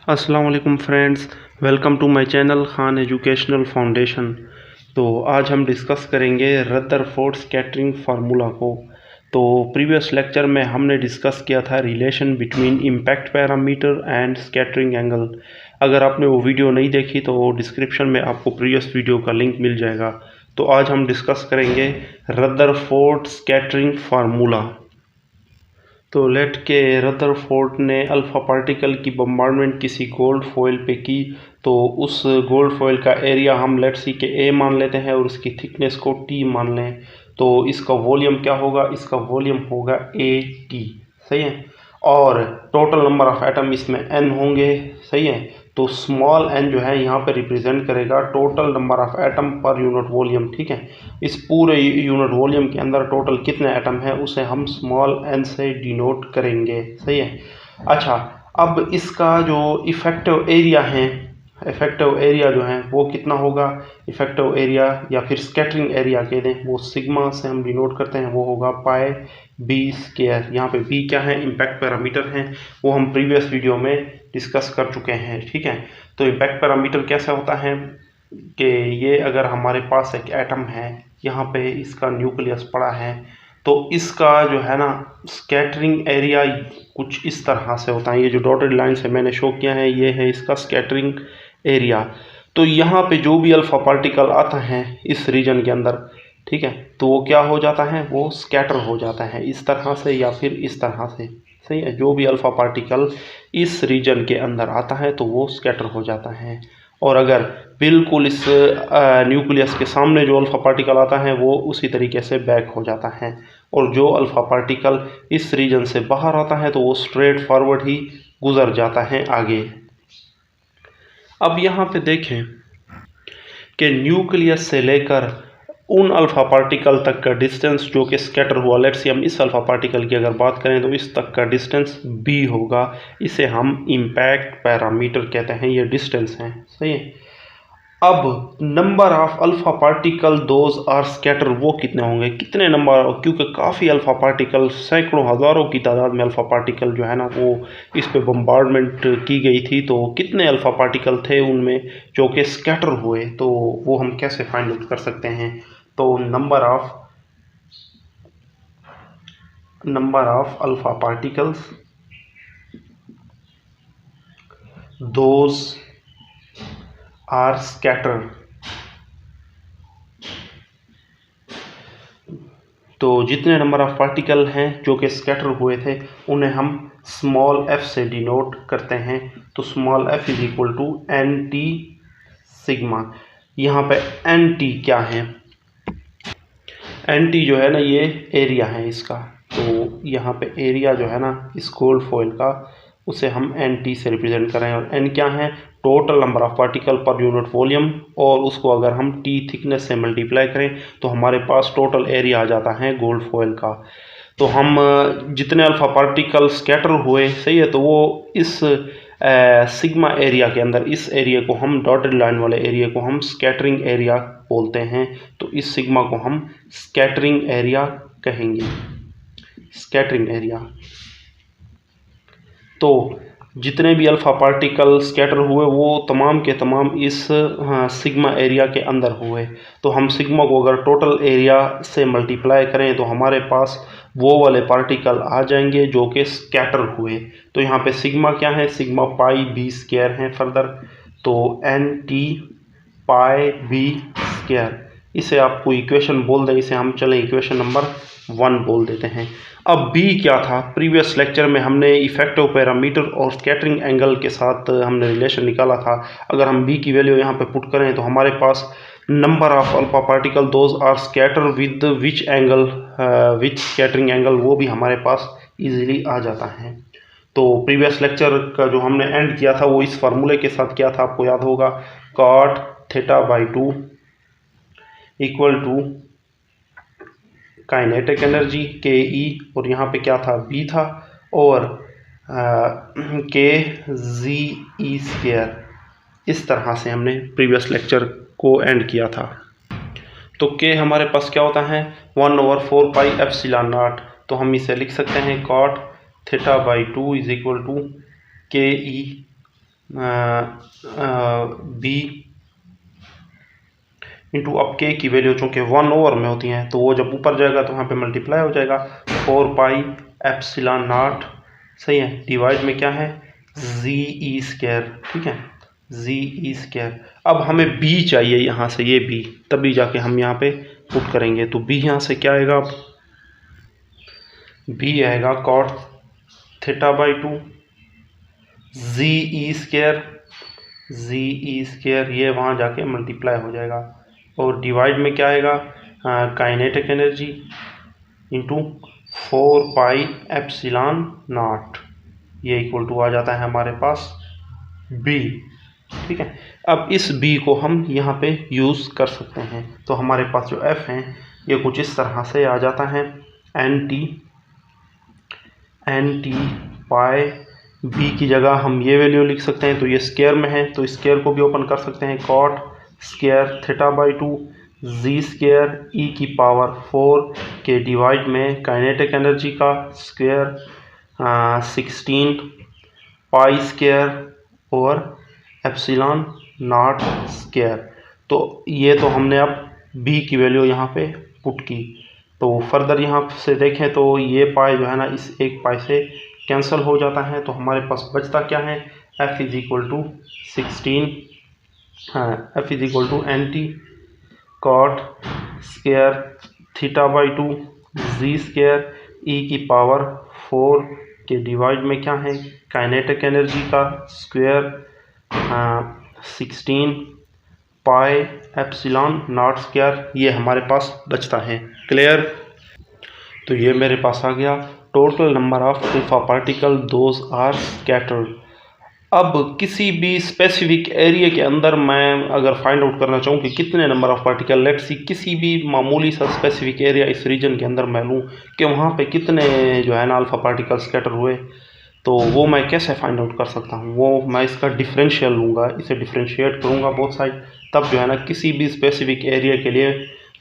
अस्सलाम वालेकुम friends, welcome to my channel Khan educational foundation. तो आज हम डिस्कस करेंगे रदरफोर्ड स्कैटरिंग फार्मूला को। तो प्रीवियस लेक्चर में हमने डिस्कस किया था relation between impact parameter and scattering angle. अगर आपने वो वीडियो नहीं देखी तो डिस्क्रिप्शन में आपको प्रीवियस वीडियो का लिंक मिल जाएगा। तो आज हम डिस्कस करेंगे रदरफोर्ड स्कैटरिंग फार्मूला। तो लेट के रदरफोर्ड ने अल्फ़ा पार्टिकल की बम्बार्डमेंट किसी गोल्ड फॉइल पे की, तो उस गोल्ड फॉइल का एरिया हम लेट सी के ए मान लेते हैं और उसकी थिकनेस को टी मान लें। तो इसका वॉल्यूम क्या होगा? इसका वॉल्यूम होगा ए टी। सही है। और टोटल नंबर ऑफ एटम इसमें एन होंगे। सही है। तो स्मॉल एन जो है यहाँ पे रिप्रेजेंट करेगा total number of atom per unit volume. ठीक है। इस पूरे यूनिट वॉल्यूम के अंदर टोटल कितने एटम है उसे हम स्मॉल एन से डिनोट करेंगे। सही है। अच्छा, अब इसका जो इफेक्टिव एरिया है, इफेक्टिव एरिया जो है वो कितना होगा? इफेक्टिव एरिया या फिर स्कैटरिंग एरिया कह दें, वो सिग्मा से हम डिनोट करते हैं, वो होगा पाई बी स्क्वायर। यहाँ पे बी क्या है? इम्पैक्ट पैरामीटर है, वो हम प्रीवियस वीडियो में डिस्कस कर चुके हैं। ठीक है। तो इम्पैक्ट पैरामीटर कैसे होता है कि ये अगर हमारे पास एक एटम है, यहाँ पे इसका न्यूक्लियस पड़ा है, तो इसका जो है ना स्कैटरिंग एरिया कुछ इस तरह से होता है। ये जो डॉटेड लाइन से मैंने शो किया है ये है इसका स्कैटरिंग एरिया। तो यहाँ पे जो भी अल्फा पार्टिकल आता है इस रीजन के अंदर, ठीक है, तो वो क्या हो जाता है? वो स्कैटर हो जाता है इस तरह से या फिर इस तरह से। सही है। जो भी अल्फा पार्टिकल इस रीजन के अंदर आता है तो वो स्कैटर हो जाता है। और अगर बिल्कुल इस न्यूक्लियस के सामने जो अल्फा पार्टिकल आता है वो उसी तरीके से बैक हो जाता है। और जो अल्फा पार्टिकल इस रीजन से बाहर आता है तो वो स्ट्रेट फॉरवर्ड ही गुजर जाता है आगे। अब यहाँ पे देखें कि न्यूक्लियस से लेकर उन अल्फा पार्टिकल तक का डिस्टेंस जो कि स्कैटर हुआ, लेट्स से हम इस अल्फा पार्टिकल की अगर बात करें तो इस तक का डिस्टेंस b होगा। इसे हम इम्पैक्ट पैरामीटर कहते हैं, ये डिस्टेंस है। सही है। अब number of alpha particle those are scatter, वो कितने होंगे? कितने नंबर? क्योंकि काफ़ी अल्फा पार्टिकल, सैकड़ों हज़ारों की तादाद में अल्फा पार्टिकल जो है ना वो इस पे बम्बार्डमेंट की गई थी। तो कितने अल्फा पार्टिकल थे उनमें जो कि स्कैटर हुए, तो वो हम कैसे फाइंड आउट कर सकते हैं? तो number of alpha particles those are scatter. तो जितने नंबर ऑफ पार्टिकल हैं जो कि स्कैटर हुए थे उन्हें हम स्मॉल f से डिनोट करते हैं। तो small f is equal to N T sigma. यहाँ पे एन टी क्या है? एन टी जो है ना ये एरिया है इसका। तो यहाँ पे एरिया जो है ना इस गोल्ड फॉइल का, उसे हम एन टी से रिप्रेजेंट कर रहे हैं। और एन क्या है? Total number of particle per unit volume. और उसको अगर हम टी थिकनेस से मल्टीप्लाई करें तो हमारे पास टोटल एरिया आ जाता है गोल्ड फॉइल का। तो हम जितने अल्फा पार्टिकल स्कैटर हुए, सही है, तो वो इस सिग्मा एरिया के अंदर, इस एरिया को हम डॉटेड लाइन वाले एरिया को हम स्कैटरिंग एरिया बोलते हैं। तो इस सिग्मा को हम स्कैटरिंग एरिया कहेंगे, स्कैटरिंग एरिया। तो जितने भी अल्फा पार्टिकल स्कैटर हुए वो तमाम के तमाम इस सिग्मा एरिया के अंदर हुए। तो हम सिग्मा को अगर टोटल एरिया से मल्टीप्लाई करें तो हमारे पास वो वाले पार्टिकल आ जाएंगे जो कि स्कैटर हुए। तो यहाँ पे सिग्मा क्या है? सिग्मा पाई बी स्क्वायर है फर्दर। तो N T pi B square, इसे आपको इक्वेशन बोल दें, इसे हम चलें इक्वेशन नंबर 1 बोल देते हैं। अब b क्या था? प्रीवियस लेक्चर में हमने इफेक्टिव पैरामीटर और स्कैटरिंग एंगल के साथ हमने रिलेशन निकाला था। अगर हम b की वैल्यू यहाँ पे पुट करें तो हमारे पास number of alpha particle those are scatter with which angle, which scattering angle, वो भी हमारे पास इजीली आ जाता है। तो प्रीवियस लेक्चर का जो हमने एंड किया था वो इस फार्मूले के साथ किया था, आपको याद होगा, cot theta by 2 equal to kinetic energy K E, और यहाँ पे क्या था? बी था, और के जी ई स्क्वायर। इस तरह से हमने प्रीवियस लेक्चर को एंड किया था। तो के हमारे पास क्या होता है? 1/4 पाई एप्सिलॉन नॉट। तो हम इसे लिख सकते हैं cot theta by 2 is equal to K E B into अब के की वैल्यू चूँकि 1 ओवर में होती हैं तो वो जब ऊपर जाएगा तो वहाँ पे मल्टीप्लाई हो जाएगा 4 पाई एप्सिलॉन नॉट, सही है, डिवाइड में क्या है जी ई स्क्वायर, ठीक है, जी ई स्क्वायर। अब हमें बी चाहिए यहाँ से, ये बी, तभी जाके हम यहाँ पे पुट करेंगे। तो बी यहाँ से क्या आएगा, अब बी आएगा cot theta by 2 Z E square, Z E square, ये वहाँ जाके मल्टीप्लाई हो जाएगा और डिवाइड में क्या आएगा kinetic energy into 4 pi epsilon not, ये इक्वल टू आ जाता है हमारे पास बी, ठीक है। अब इस बी को हम यहाँ पे यूज़ कर सकते हैं। तो हमारे पास जो एफ है ये कुछ इस तरह से आ जाता है एन टी पाई, बी की जगह हम ये वैल्यू लिख सकते हैं, तो ये स्क्वायर में है तो स्क्वायर को भी ओपन कर सकते हैं, cot square theta by 2 G square E की पावर 4 के डिवाइड में काइनेटिक एनर्जी का स्क्वायर 16 पाई स्क्वायर और एप्सिलॉन नॉट स्क्वायर। तो ये तो हमने अब बी की वैल्यू यहाँ पे पुट की। तो फर्दर यहाँ से देखें तो ये पाई जो है ना इस एक पाई से कैंसिल हो जाता है, तो हमारे पास बचता क्या है, एफ इज इक्वल टू 16, हाँ, F is equal to N T cot square theta by 2 G square E की पावर 4 के डिवाइड में क्या है काइनेटिक एनर्जी का square 16 pi epsilon naught square, ये हमारे पास बचता है। क्लियर। तो ये मेरे पास आ गया total number of alpha particle those are scattered. अब किसी भी स्पेसिफिक एरिया के अंदर मैं अगर फाइंड आउट करना चाहूँ कि कितने number of particle, let's see किसी भी मामूली सा स्पेसिफिक एरिया इस रीजन के अंदर मैं लूँ कि वहाँ पे कितने जो है ना अल्फा पार्टिकल स्कैटर हुए, तो वो मैं कैसे फाइंड आउट कर सकता हूँ, वो मैं इसका डिफरेंशियल लूँगा, इसे डिफरेंशिएट करूँगा बोथ साइड, तब जो है ना किसी भी स्पेसिफिक एरिया के लिए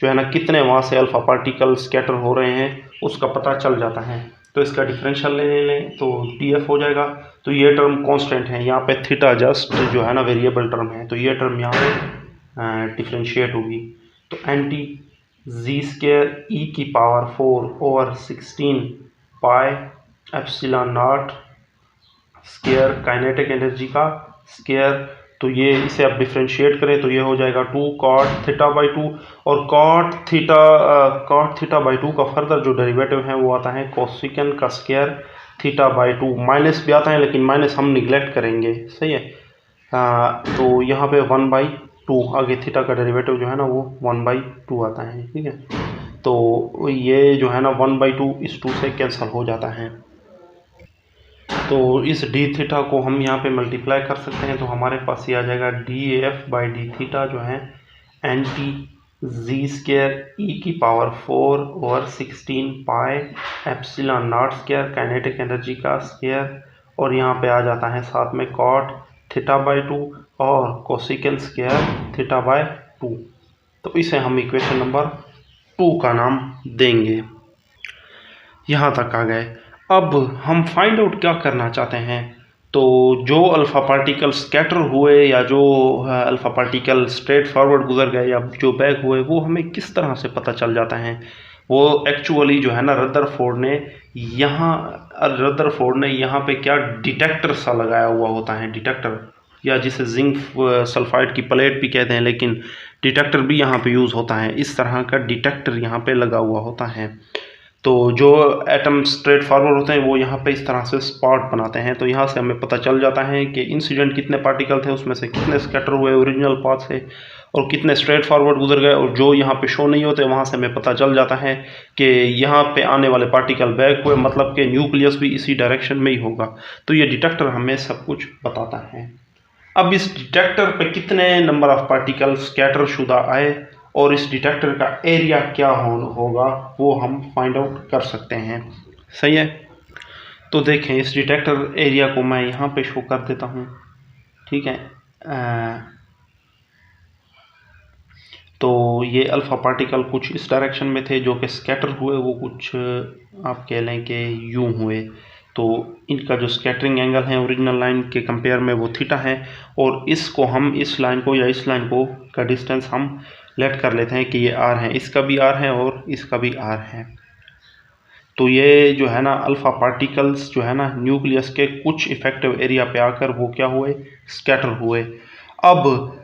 जो है ना कितने वहाँ से अल्फा पार्टिकल स्कैटर हो रहे हैं उसका पता चल जाता है। तो इसका डिफरेंशियल ले लें तो डी एफ हो जाएगा। तो ये टर्म कांस्टेंट है, यहाँ पे थीटा जस्ट जो है ना वेरिएबल टर्म है, तो ये टर्म यहाँ पे डिफरेंशिएट होगी। तो एन टी जी स्क्वायर ई की power 4 over 16 pi epsilon naught square kinetic energy का स्क्वायर, तो ये इसे आप डिफरेंशिएट करें तो ये हो जाएगा 2 कॉट थीटा बाई 2, और कॉट थीटा बाई 2 का फर्दर जो डेरिवेटिव है वो आता है कोसेकेंट का स्क्वायर थीटा बाई 2, माइनस भी आता है लेकिन माइनस हम निगलेक्ट करेंगे, सही है। तो यहाँ पे 1/2 आगे थीटा का डेरिवेटिव जो है ना वो 1/2 आता है, ठीक है। तो ये जो है ना 1/2 इस 2 से कैंसिल हो जाता है। तो इस डी थीटा को हम यहाँ पे मल्टीप्लाई कर सकते हैं, तो हमारे पास ये आ जाएगा D F by D theta जो है एन टी जी स्क्वायर ई की power 4 over 16 pi epsilon naught square kinetic energy का स्क्वायर, और यहाँ पे आ जाता है साथ में कॉट थीटा बाई 2 और कोसेकेंट स्क्वायर थीटा बाई 2। तो इसे हम इक्वेशन नंबर 2 का नाम देंगे। यहाँ तक आ गए। अब हम फाइंड आउट क्या करना चाहते हैं, तो जो अल्फ़ा पार्टिकल स्कैटर हुए या जो अल्फ़ा पार्टिकल स्ट्रेट फॉरवर्ड गुजर गए या जो बैक हुए वो हमें किस तरह से पता चल जाता है। वो एक्चुअली जो है ना रदरफोर्ड ने यहाँ पे क्या डिटेक्टर सा लगाया हुआ होता है, डिटेक्टर, या जिसे जिंक सल्फाइड की प्लेट भी कहते हैं, लेकिन डिटेक्टर भी यहाँ पे यूज़ होता है। इस तरह का डिटेक्टर यहाँ पे लगा हुआ होता है। तो जो एटम स्ट्रेट फॉरवर्ड होते हैं वो यहाँ पे इस तरह से स्पॉट बनाते हैं, तो यहाँ से हमें पता चल जाता है कि इंसिडेंट कितने पार्टिकल थे, उसमें से कितने स्कैटर हुए ओरिजिनल पाथ से और कितने स्ट्रेट फॉरवर्ड गुजर गए, और जो यहाँ पे शो नहीं होते वहाँ से हमें पता चल जाता है कि यहाँ पे आने वाले पार्टिकल बैक हुए, मतलब कि न्यूक्लियस भी इसी डायरेक्शन में ही होगा। तो ये डिटेक्टर हमें सब कुछ बताता है। अब इस डिटेक्टर पे कितने नंबर ऑफ पार्टिकल स्कैटर शुदा आए और इस डिटेक्टर का एरिया क्या होगा वो हम फाइंड आउट कर सकते हैं, सही है। तो देखें इस डिटेक्टर एरिया को मैं यहाँ पे शो कर देता हूँ, ठीक है। तो ये अल्फ़ा पार्टिकल कुछ इस डायरेक्शन में थे जो कि स्कैटर हुए, वो कुछ आप कह लें कि यूँ हुए, तो इनका जो स्कैटरिंग एंगल है ओरिजिनल लाइन के कंपेयर में वो थीटा है, और इसको हम इस लाइन को या इस लाइन को का डिस्टेंस हम लेट कर लेते हैं कि ये आर है, इसका भी आर है और इसका भी आर है। तो ये जो है ना अल्फ़ा पार्टिकल्स जो है ना न्यूक्लियस के कुछ इफेक्टिव एरिया पे आकर वो क्या हुए, स्कैटर हुए। अब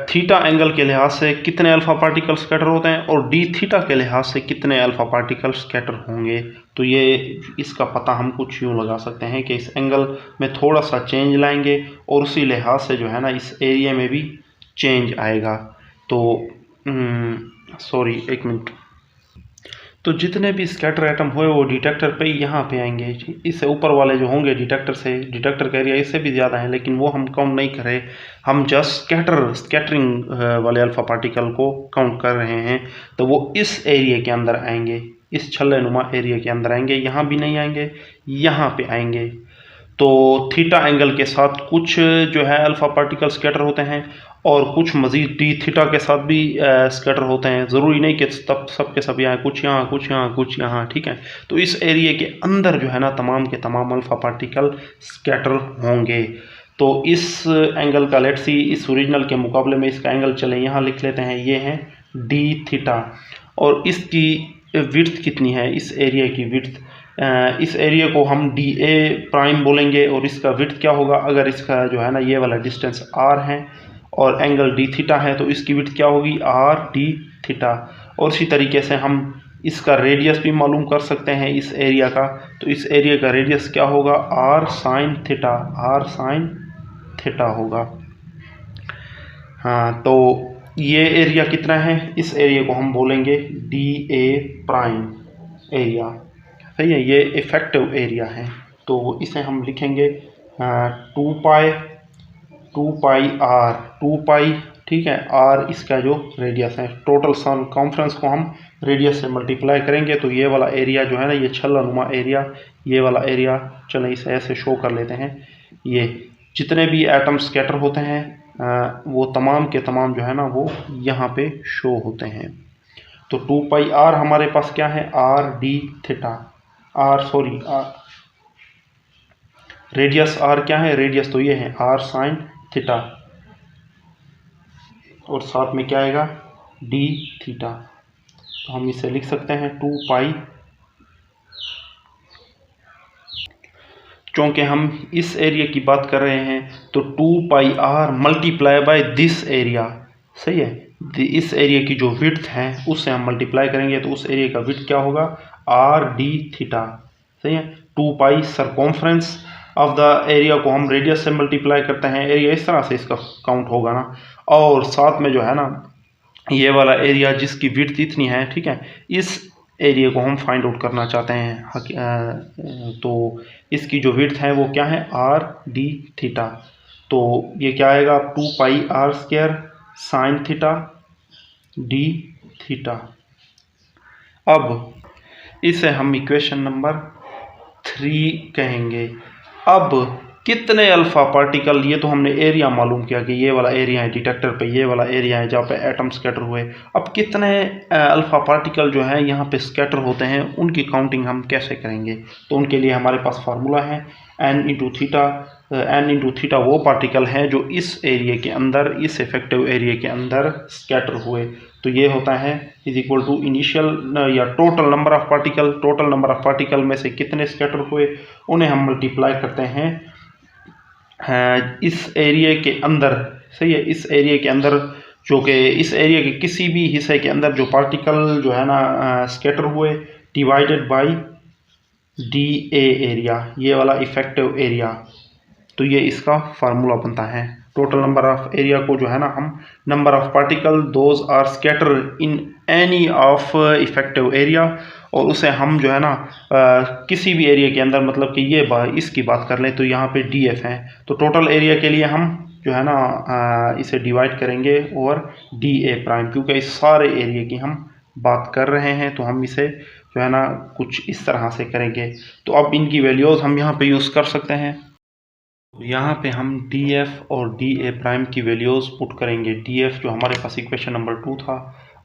थीटा एंगल के लिहाज से कितने अल्फ़ा पार्टिकल स्कैटर होते हैं और डी थीटा के लिहाज से कितने अल्फ़ा पार्टिकल स्कैटर होंगे, तो ये इसका पता हम कुछ यूँ लगा सकते हैं कि इस एंगल में थोड़ा सा चेंज लाएंगे और उसी लिहाज से जो है ना इस एरिया में भी चेंज आएगा। तो सॉरी एक मिनट, तो जितने भी स्कैटर एटम हुए वो डिटेक्टर पे यहाँ पे आएंगे। इससे ऊपर वाले जो होंगे डिटेक्टर का एरिया इससे भी ज़्यादा है, लेकिन वो हम काउंट नहीं कर रहे, हम जस्ट स्कैटरिंग वाले अल्फ़ा पार्टिकल को काउंट कर रहे हैं। तो वो इस एरिया के अंदर आएंगे, इस छल्ले नुमा एरिया के अंदर आएंगे, यहाँ भी नहीं आएंगे, यहाँ पे आएंगे। तो थीटा एंगल के साथ कुछ जो है अल्फ़ा पार्टिकल स्कैटर होते हैं और कुछ मज़ीद डी थीटा के साथ भी स्कैटर होते हैं। ज़रूरी नहीं कि तब सब के सब यहाँ, कुछ यहाँ कुछ यहाँ कुछ यहाँ, ठीक है। तो इस एरिया के अंदर जो है ना तमाम के तमाम अल्फ़ा पार्टिकल स्कैटर होंगे। तो इस एंगल का लेट्स सी इस ओरिजिनल के मुकाबले में इसका एंगल चले यहाँ लिख लेते हैं, ये है डी थीटा, और इसकी विड्थ कितनी है, इस एरिया की विड्थ, इस एरिया को हम डी ए प्राइम बोलेंगे और इसका विड्थ क्या होगा, अगर इसका जो है ना ये वाला डिस्टेंस आर है और एंगल डी थीटा है तो इसकी विड्थ क्या होगी, आर डी थीटा। और इसी तरीके से हम इसका रेडियस भी मालूम कर सकते हैं इस एरिया का, तो इस एरिया का रेडियस क्या होगा, R sine theta, R sine theta होगा। हाँ, तो ये एरिया कितना है, इस एरिया को हम बोलेंगे डी ए प्राइम एरिया, सही है, ये इफेक्टिव एरिया है। तो इसे हम लिखेंगे 2 पाई आर, 2 पाई, ठीक है, आर इसका जो रेडियस है, टोटल सर्कम्फ्रेंस को हम रेडियस से मल्टीप्लाई करेंगे तो ये वाला एरिया जो है ना, ये छल्ला नुमा एरिया, ये वाला एरिया, चलें इसे ऐसे शो कर लेते हैं। ये जितने भी एटम स्कैटर होते हैं वो तमाम के तमाम जो है ना वो यहाँ पे शो होते हैं। तो 2 पाई आर हमारे पास क्या है, R D theta, radius R क्या है, रेडियस तो ये है आर साइन थीटा, और साथ में क्या आएगा, डी थीटा। तो हम इसे लिख सकते हैं 2 पाई, क्योंकि हम इस एरिया की बात कर रहे हैं तो 2 pi R multiply by this area, सही है, इस एरिया की जो विड्थ है उससे हम मल्टीप्लाई करेंगे तो उस एरिया का विड्थ क्या होगा, आर डी थीटा, सही है। 2 पाई सरकम्फ्रेंस ऑफ द एरिया को हम रेडियस से मल्टीप्लाई करते हैं, एरिया इस तरह से इसका काउंट होगा ना, और साथ में जो है ना ये वाला एरिया जिसकी विड्थ इतनी है, ठीक है, इस एरिया को हम फाइंड आउट करना चाहते हैं। तो इसकी जो विड्थ है वो क्या है, आर डी थीटा। तो ये क्या आएगा, 2 pi R square sine theta D theta. अब इसे हम इक्वेशन नंबर 3 कहेंगे। अब कितने अल्फ़ा पार्टिकल, ये तो हमने एरिया मालूम किया कि ये वाला एरिया है डिटेक्टर पे, ये वाला एरिया है जहाँ पे एटम स्कैटर हुए। अब कितने अल्फ़ा पार्टिकल जो है यहाँ पे स्कैटर होते हैं उनकी काउंटिंग हम कैसे करेंगे, तो उनके लिए हमारे पास फार्मूला है n इंटू थीटा वो पार्टिकल हैं जो इस एरिया के अंदर, इस इफेक्टिव एरिया के अंदर स्कैटर हुए। तो ये होता है इज इक्वल टू इनिशियल या टोटल नंबर ऑफ पार्टिकल में से कितने स्कैटर हुए उन्हें हम मल्टीप्लाई करते हैं इस एरिया के अंदर, सही है, इस एरिया के अंदर, जो कि इस एरिया के किसी भी हिस्से के अंदर जो पार्टिकल जो है ना स्कैटर हुए, divided by D A area, ये वाला इफेक्टिव एरिया। तो ये इसका फार्मूला बनता है। टोटल नंबर ऑफ एरिया को जो है ना हम number of particle those are scatter in any of effective area, और उसे हम जो है ना किसी भी एरिया के अंदर, मतलब कि ये इसकी बात कर लें तो यहाँ पे डी एफ है, तो टोटल एरिया के लिए हम जो है ना इसे डिवाइड करेंगे ओवर डी ए प्राइम, क्योंकि इस सारे एरिया की हम बात कर रहे हैं तो हम इसे जो है ना कुछ इस तरह से करेंगे। तो अब इनकी वैल्यूज़ हम यहाँ पे यूज़ कर सकते हैं। यहाँ पे हम डी एफ और डी ए प्राइम की वैल्यूज़ पुट करेंगे। डी एफ जो हमारे पास इक्वेशन नंबर 2 था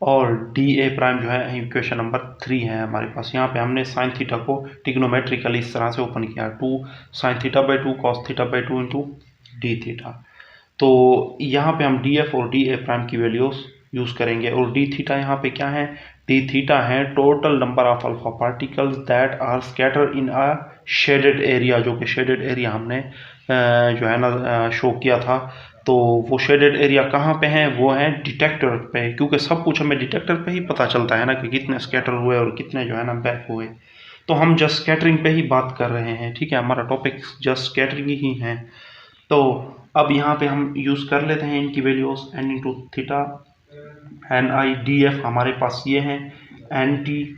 और डी ए प्राइम जो है इक्वेशन नंबर 3 है हमारे पास। यहाँ पे हमने साइन थीटा को ट्रिग्नोमेट्रिकली इस तरह से ओपन किया, 2 sine theta by 2 cos theta by 2 into D theta. तो यहाँ पे हम डी एफ और डी ए प्राइम की वैल्यूज यूज़ करेंगे। और डी थीटा यहाँ पे क्या है, डी थीटा है total number of alpha particles that are scattered in a shaded area, जो कि शेडेड एरिया हमने जो है ना शो किया था। तो वो शेडेड एरिया कहाँ पे है, वो है डिटेक्टर पे, क्योंकि सब कुछ हमें डिटेक्टर पे ही पता चलता है ना कि कितने स्कैटर हुए और कितने जो है ना बैक हुए। तो हम जस्ट स्कैटरिंग पे ही बात कर रहे हैं, ठीक है, हमारा टॉपिक जस्ट स्कैटरिंग ही है। तो अब यहाँ पे हम यूज़ कर लेते हैं इनकी values, N into theta N I D F हमारे पास ये है N T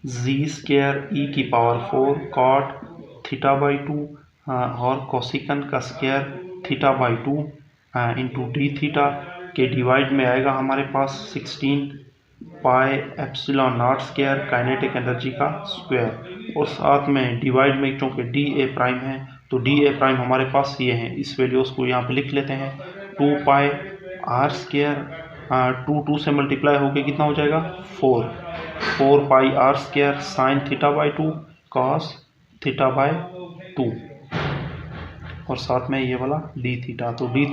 Z square E की पावर 4 कॉट थीटा बाई 2 और कोसिकन का square theta by 2 into D theta के डिवाइड में आएगा हमारे पास 16 pi epsilon naught square kinetic energy का स्क्वायर। और साथ में डिवाइड में चूँकि डी ए प्राइम है तो डी ए प्राइम हमारे पास ये है, इस वैल्यूज़ को यहाँ पे लिख लेते हैं 2 पाई आर स्केयर 2 से मल्टीप्लाई होकर कितना हो जाएगा 4 pi R square sine theta by 2 cos theta by 2 और साथ में ये वाला डी थीटा। तो डी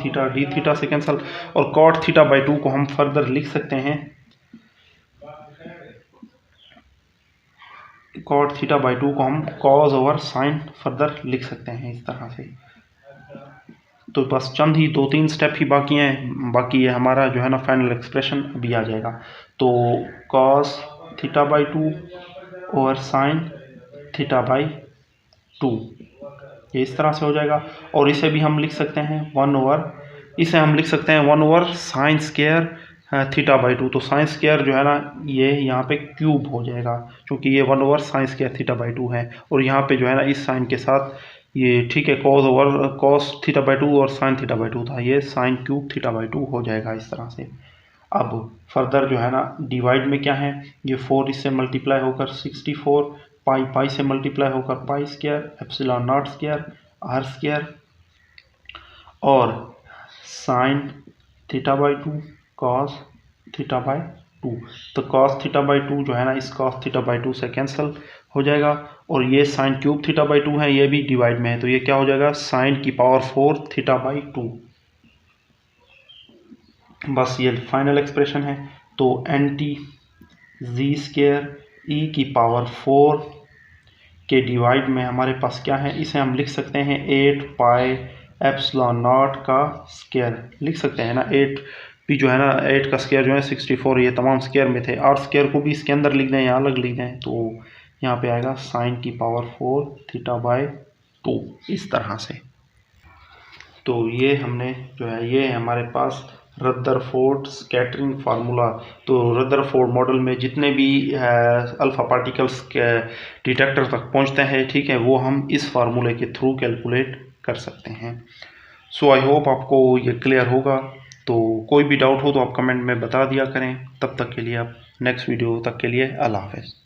थीटा से कैंसिल और कॉट थीटा बाई 2 को हम फर्दर लिख सकते हैं, कॉट थीटा बाई 2 को हम कॉज ओवर साइन फर्दर लिख सकते हैं इस तरह से। तो बस चंद ही 2-3 स्टेप ही बाकी हैं, बाकी ये हमारा जो है ना फाइनल एक्सप्रेशन अभी आ जाएगा। तो कॉस थीटा बाई 2 और साइन थीटा बाई 2 ये इस तरह से हो जाएगा। और इसे भी हम लिख सकते हैं 1 over sine square theta by 2। तो साइन स्केयर जो है ना ये यहाँ पे क्यूब हो जाएगा, क्योंकि ये 1 over sine square theta by 2 है। और यहाँ पे जो है ना इस साइन के साथ ये ठीक है cos over cos theta by 2 और साइन थीटा बाई 2 था, ये साइन क्यूब थीटा बाई 2 हो जाएगा इस तरह से। अब फर्दर जो है ना डिवाइड में क्या है, ये 4 इससे मल्टीप्लाई होकर 64 पाई से मल्टीप्लाई होकर pi square epsilon naught square R square और sine theta by 2 cos theta by 2। तो कॉस थीटा बाई 2 जो है ना इस कॉस थीटा बाई 2 से कैंसिल हो जाएगा। और ये साइन क्यूब थीटा बाई 2 है, ये भी डिवाइड में है, तो ये क्या हो जाएगा साइन की पावर 4 थीटा बाई 2। बस ये फाइनल एक्सप्रेशन है। तो N T Z square E की पावर 4 के डिवाइड में हमारे पास क्या है, इसे हम लिख सकते हैं 8 पाई एप्सिलॉन नॉट का स्केयर लिख सकते हैं ना। 8 भी जो है ना 8 का स्केयर जो है 64, ये तमाम स्केयर में थे। आर स्केयर को भी इसके अंदर लिख दें या अलग लिख दें, तो यहाँ पे आएगा साइन की पावर 4 थीटा बाई 2 इस तरह से। तो ये हमने जो है ये हमारे पास रदरफोर्ड स्कैटरिंग फार्मूला। तो रदरफोर्ड मॉडल में जितने भी अल्फ़ा पार्टिकल्स के डिटेक्टर तक पहुंचते हैं, ठीक है, वो हम इस फार्मूले के थ्रू कैलकुलेट कर सकते हैं। सो आई होप आपको ये क्लियर होगा। तो कोई भी डाउट हो तो आप कमेंट में बता दिया करें। तब तक के लिए आप नेक्स्ट वीडियो तक के लिए अल्लाह हाफ़िज़।